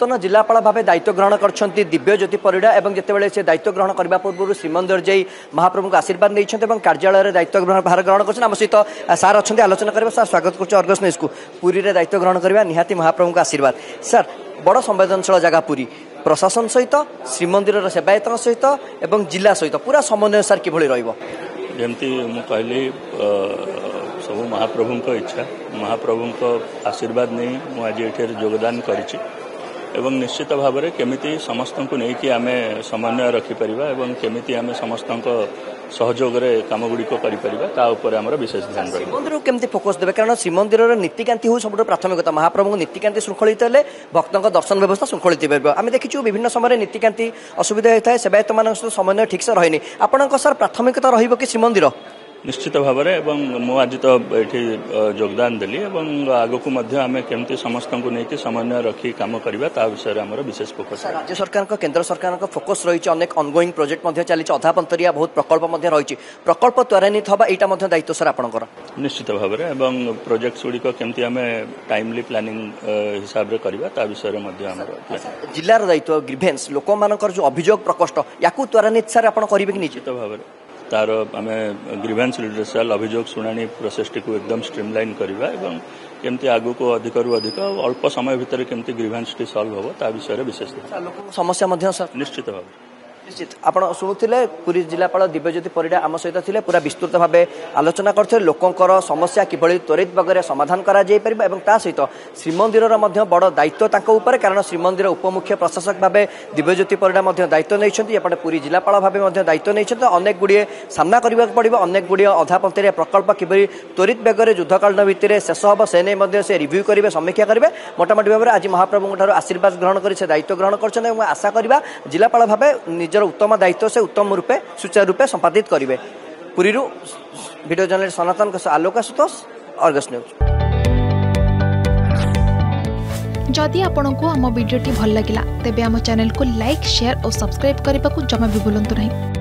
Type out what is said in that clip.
नूतन जिलापाल भाव दायित्व ग्रहण कर दिव्यज्योति परिड़ा और जितेबाला से दायित्व ग्रहण करने पूर्व श्रीमंदिर जाई महाप्रभु को आशीर्वाद नहीं कार्यालय दायित्व भार ग्रहण कर सहित सार अच्छा आलोचना करवा सर स्वागत कर अर्गस न्यूज को पुरी रे दायित्व ग्रहण करवा निहाती महाप्रभु को आशीर्वाद सर बड़ संवेदनशील जगह पुरी प्रशासन सहित श्रीमंदिर सेवायत सहित और जिला सहित पूरा समन्वय सर किभଳି रहइबो जमती मु कहली सब महाप्रभु को इच्छा महाप्रभु को आशीर्वाद नहीं मुझे ये योगदान करिछि एवं निश्चित भाव में केमिति समस्त को लेकिन आम समन्वय रखिपर एवं केमिति आम समस्त सहयोग कम गुड़िक कर विशेष ध्यान रही श्रीमंदिर केमती फोकस देवे कारण श्रीमंदिर नीतिकांति हूँ सब प्राथमिकता महाप्रभु नीतिकांति श्रृंखलित हेले भक्तों दर्शन व्यवस्था श्रृंखलित आम देखीचु विभिन्न समय नीतिकांति असुविधा होता है सेवायत मान समन्वय ठीक से रहनी आपण सर प्राथमिकता रही कि श्रीमंदिर निश्चित भाव में मु आज तो ये योगदान देली आग को आम केमती समस्त को लेकिन समन्वय रखी कम करवा विषय में विशेष फोकस राज्य सरकार केंद्र सरकार फोकस रही अनेक ऑनगोइंग प्रोजेक्ट चली अधा पंतरिया बहुत प्रकल्प रही प्रकल्प त्वरान्वित हवा यहाँ दायित्व सर आपंकर निश्चित भाव में प्रोजेक्ट्स गुड़िक केमती आम टाइमली प्लानिंग हिसाब से करवा विषय में जिलार दायित्व ग्रीभेन्स लोक मानकर जो अभियोग प्रकोष्ठ या त्वरान्वित सर आप करेंगे निश्चित भाव में तार आम ग्रीवेंस रिड्रेसल अभियोग शुणाणी प्रोसेस टी एकदम स्ट्रीमलाइन करवा एवं केमती आगु को अधिक अधिक अल्प समय भितर केमती ग्रीवेंस टी सॉल्व हो ता विषय विशेष समस्या सर निश्चित भाव निश्चित आप शुणुले पुरी जिलापाल दिव्यज्योति परिड़ा आम सहित थे पूरा विस्तृत भाव आलोचना करते लोकंर समस्या किभଳି त्वरित बगरे समाधान करा सहित श्रीमंदिर बड़ दायित्व कारण श्रीमंदिर उपमुख्य प्रशासक भाव दिव्यज्योति परिड़ा दायित्व नहीं एपटे पुरी जिलापाल भाव दायित्व नहीं अनेक गुड़िए सामना करने पड़ो अनेक गुड़िए अधा पंतरिया प्रकल्प किभଳି त्वरित बेगरे युद्धकालीन भित्तिरे शेष हम से नहीं से रिव्यू करेंगे समीक्षा करेंगे मोटामोटी भाव में आज महाप्रभु आशीर्वाद ग्रहण कर दायित्व ग्रहण कर आशा करवा जिलापाल भाव निजर उत्तम दायित्व से उत्तम रूपे सुचारू रूपे संपादित करेंगे पुरी वीडियो जर्नलिस्ट सनातन आलोक आशुतोष अर्गस न्यूज जदि आपंक आम भिडी भल लगा तेब आम चैनल को लाइक शेयर और सब्सक्राइब करने को जमा भी भूलु नहीं।